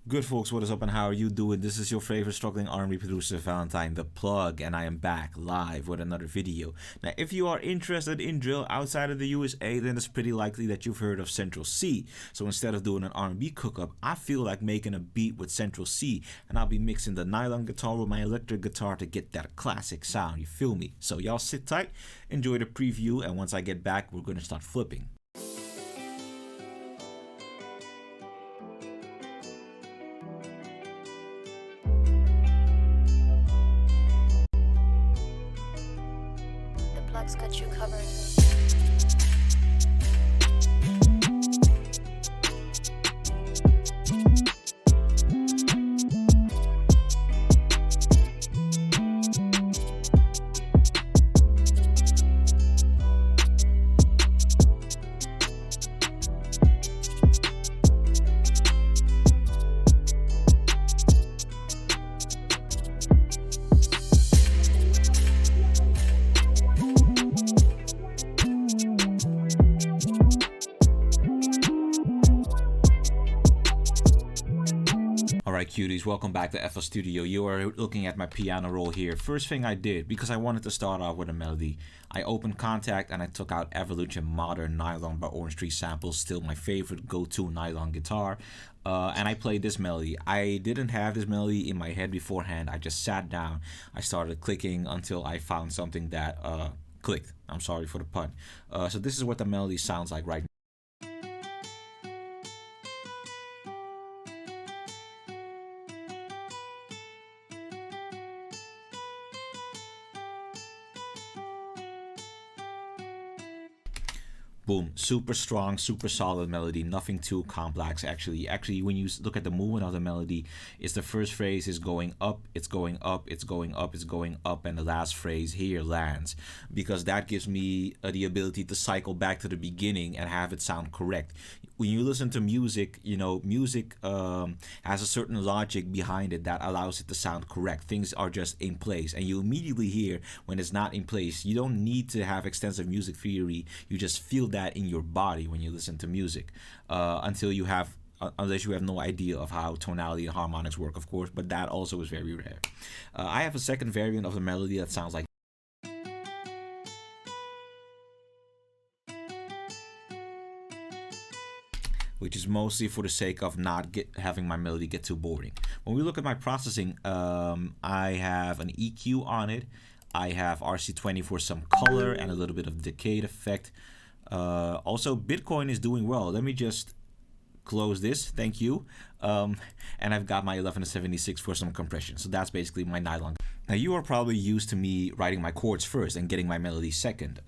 Good folks, what is up and how are you doing? This is your favorite struggling R&B producer Valentine the Plug, and I am back live with another video. Now, if you are interested in drill outside of the USA, then it's pretty likely that you've heard of Central Cee. So instead of doing an R&B cook-up, I feel like making a beat with Central Cee, and I'll be mixing the nylon guitar with my electric guitar to get that classic sound, you feel me? So y'all sit tight, enjoy the preview, and once I get back, we're gonna start flipping. Plug's got you covered. Alright cuties, welcome back to FL Studio. You are looking at my piano roll here. First thing I did, because I wanted to start off with a melody, I opened Contact and I took out Evolution Modern Nylon by Orange Tree Samples, still my favorite go-to nylon guitar. And I played this melody. I didn't have this melody in my head beforehand. I just sat down, I started clicking until I found something that clicked. I'm sorry for the pun. So this is what the melody sounds like right now. Boom, super strong, super solid melody, nothing too complex actually. When you look at the movement of the melody, it's the first phrase is going up, it's going up, it's going up, it's going up, and the last phrase here lands, because that gives me the ability to cycle back to the beginning and have it sound correct. When you listen to music, you know, music has a certain logic behind it that allows it to sound correct. Things are just in place, and you immediately hear when it's not in place. You don't need to have extensive music theory, you just feel that in your body when you listen to music, unless you have no idea of how tonality and harmonics work, of course, but that also is very rare. I have a second variant of the melody that sounds like, which is mostly for the sake of not having my melody get too boring. When we look at my processing, I have an EQ on it, I have RC20 for some color and a little bit of decay effect. Also, Bitcoin is doing well. Let me just close this, thank you. And I've got my 1176 for some compression. So that's basically my nylon. Now you are probably used to me writing my chords first and getting my melody second.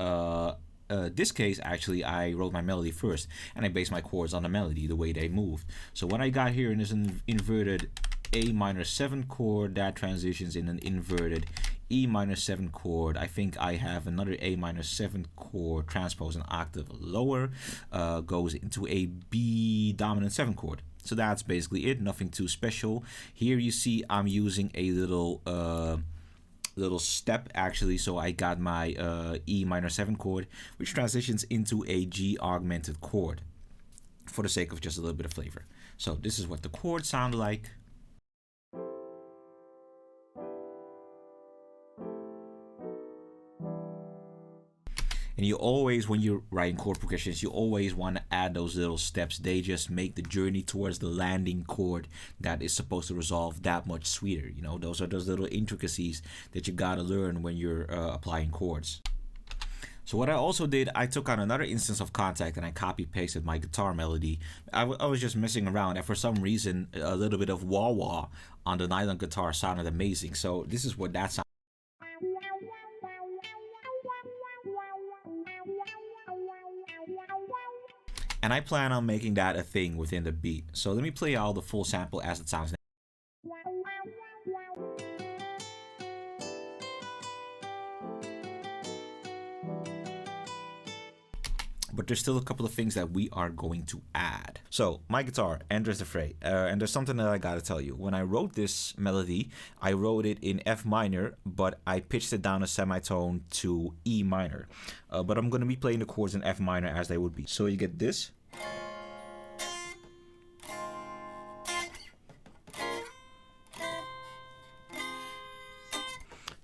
This case, actually, I wrote my melody first and I based my chords on the melody, the way they moved. So what I got here is an inverted A minor 7 chord that transitions in an inverted E minor 7 chord. I think I have another A minor 7 chord transpose an octave lower, goes into a B dominant 7 chord. So that's basically it, nothing too special. Here you see I'm using a little step actually, so I got my E minor 7 chord, which transitions into a G augmented chord for the sake of just a little bit of flavor. So this is what the chords sound like. And you always, when you're writing chord progressions, you always want to add those little steps. They just make the journey towards the landing chord that is supposed to resolve that much sweeter. You know, those are those little intricacies that you gotta learn when you're applying chords. So what I also did, I took out another instance of Contact and I copy pasted my guitar melody. I was just messing around, and for some reason a little bit of wah-wah on the nylon guitar sounded amazing. So this is what that sounds. And I plan on making that a thing within the beat. So let me play out the full sample as it sounds. But there's still a couple of things that we are going to add. So my guitar enters the fray, and there's something that I gotta tell you. When I wrote this melody, I wrote it in F minor, but I pitched it down a semitone to E minor. But I'm gonna be playing the chords in F minor as they would be. So you get this.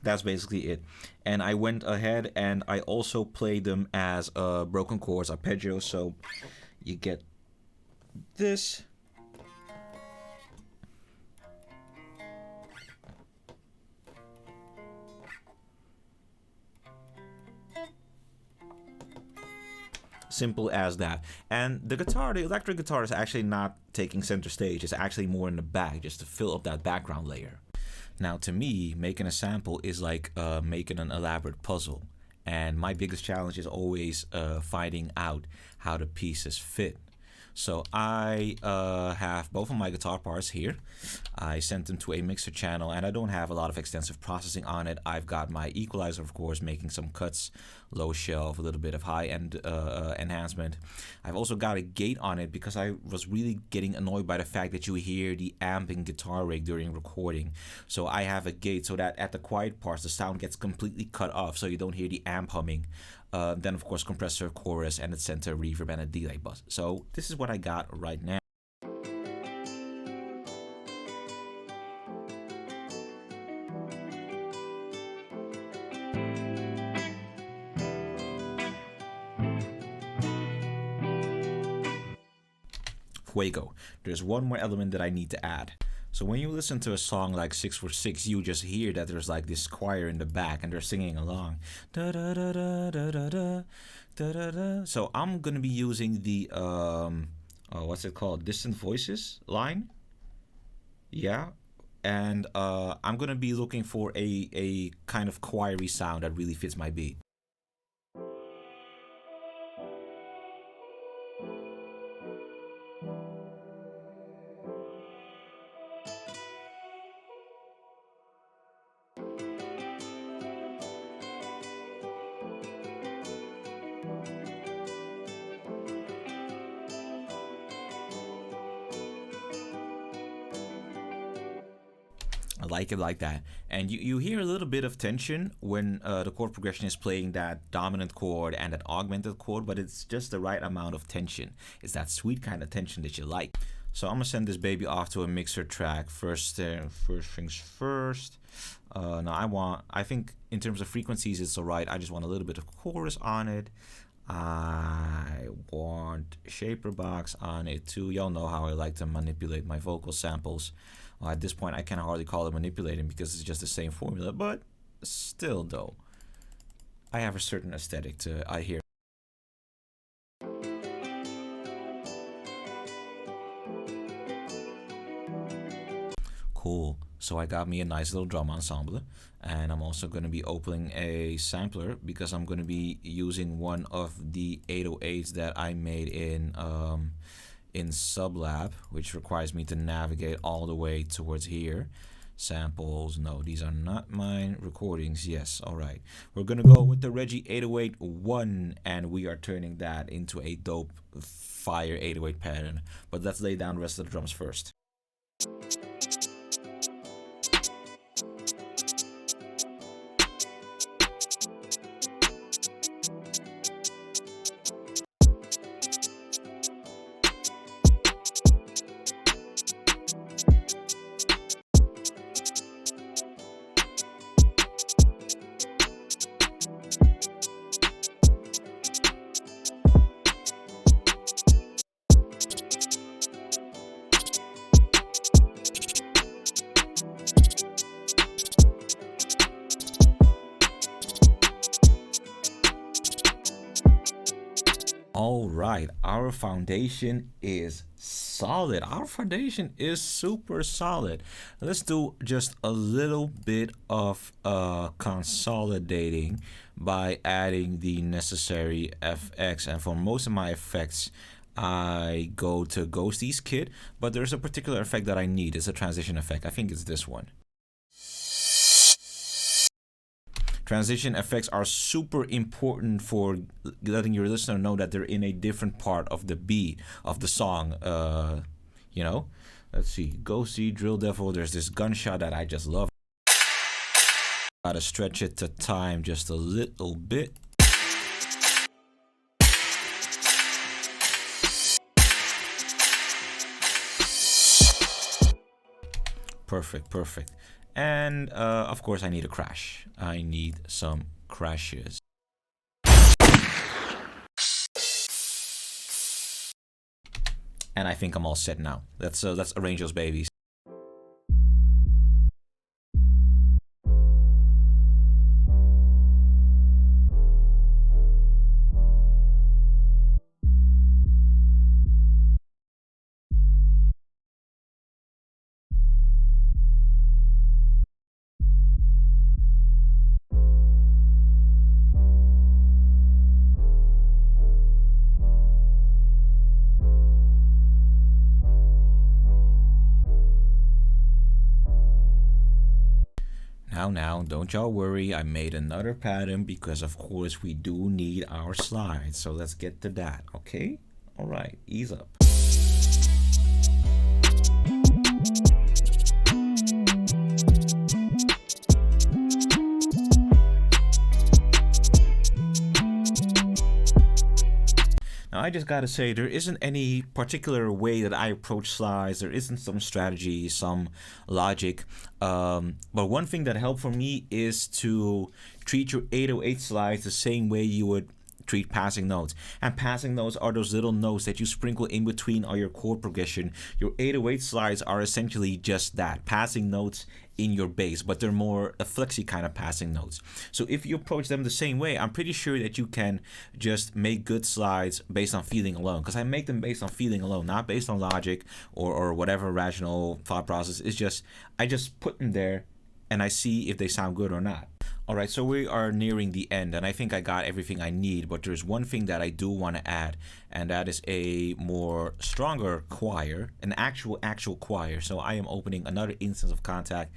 That's basically it. And I went ahead and I also played them as broken chords, arpeggios. So you get this. Simple as that. And the guitar, the electric guitar, is actually not taking center stage. It's actually more in the back, just to fill up that background layer. Now, to me, making a sample is like making an elaborate puzzle. And my biggest challenge is always finding out how the pieces fit. So I have both of my guitar parts here. I sent them to a mixer channel, and I don't have a lot of extensive processing on it. I've got my equalizer, of course, making some cuts, low shelf, a little bit of high-end enhancement. I've also got a gate on it because I was really getting annoyed by the fact that you hear the amping guitar rig during recording. So I have a gate so that at the quiet parts, the sound gets completely cut off, so you don't hear the amp humming. Then, of course, compressor, chorus, and a center reverb and a delay bus. So this is what I got right now. Fuego. There's one more element that I need to add. So when you listen to a song like 646, you just hear that there's like this choir in the back and they're singing along. Da, da, da, da, da, da, da, da, da. So I'm gonna be using the what's it called? Distant Voices line. Yeah. And I'm gonna be looking for a kind of choiry sound that really fits my beat. I like it like that. And you hear a little bit of tension when the chord progression is playing that dominant chord and that augmented chord, but it's just the right amount of tension. It's that sweet kind of tension that you like. So I'm gonna send this baby off to a mixer track. First things first. Now I think in terms of frequencies it's alright. I just want a little bit of chorus on it. I want shaper box on it too. Y'all know how I like to manipulate my vocal samples. Well, at this point I can hardly call it manipulating because it's just the same formula, but still though, I have a certain aesthetic I hear. Cool. So I got me a nice little drum ensemble, and I'm also going to be opening a sampler because I'm going to be using one of the 808s that I made in Sublab, which requires me to navigate all the way towards here. Samples, no, these are not mine. Recordings, yes, all right. We're gonna go with the Reggie 808 1, and we are turning that into a dope fire 808 pattern. But let's lay down the rest of the drums first. All right, our foundation is solid. Our foundation is super solid. Let's do just a little bit of consolidating by adding the necessary FX. And for most of my effects, I go to Ghostie's kit, but there's a particular effect that I need. It's a transition effect. I think it's this one. Transition effects are super important for letting your listener know that they're in a different part of the beat of the song. You know, let's see. Ghostie, Drill Devil. There's this gunshot that I just love. Gotta stretch it to time just a little bit. Perfect, perfect. And of course I need a crash. I need some crashes. And I think I'm all set now. Let's arrange those babies. Now, don't y'all worry, I made another pattern because of course we do need our slides. So let's get to that, okay? All right, ease up. Now, I just gotta say, there isn't any particular way that I approach slides. There isn't some strategy, some logic. But one thing that helped for me is to treat your 808 slides the same way you would treat passing notes. And passing notes are those little notes that you sprinkle in between all your chord progression. Your 808 slides are essentially just that, passing notes in your bass, but they're more a flexy kind of passing notes. So if you approach them the same way, I'm pretty sure that you can just make good slides based on feeling alone, because I make them based on feeling alone, not based on logic or whatever rational thought process. It's just I just put them there and I see if they sound good or not. All right, so we are nearing the end, and I think I got everything I need, but there's one thing that I do want to add, and that is a more stronger choir, an actual choir. So I am opening another instance of Kontakt.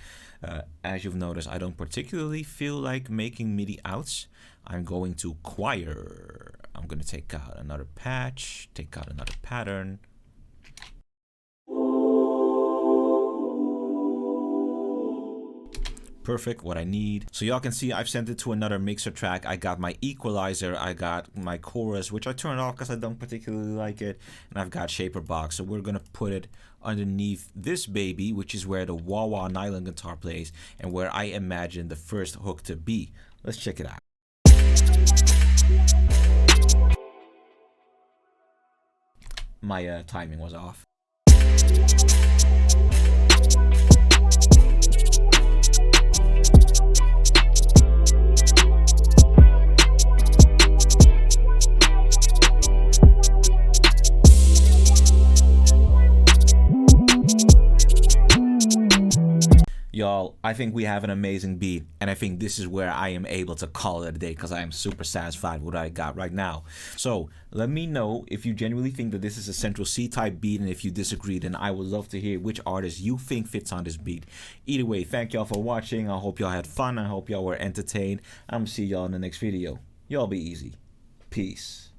As you've noticed, I don't particularly feel like making MIDI outs. I'm going to choir. I'm going to take out another patch, take out another pattern. Perfect, what I need. So y'all can see I've sent it to another mixer track. I got my equalizer, I got my chorus, which I turned off because I don't particularly like it, and I've got shaper box. So we're gonna put it underneath this baby, which is where the WahWah nylon guitar plays and where I imagine the first hook to be. Let's check it out. My timing was off. Y'all, I think we have an amazing beat, and I think this is where I am able to call it a day because I am super satisfied with what I got right now. So let me know if you genuinely think that this is a Central Cee type beat, and if you disagree, then I would love to hear which artist you think fits on this beat. Either way, thank y'all for watching. I hope y'all had fun. I hope y'all were entertained. I'm gonna see y'all in the next video. Y'all be easy. Peace.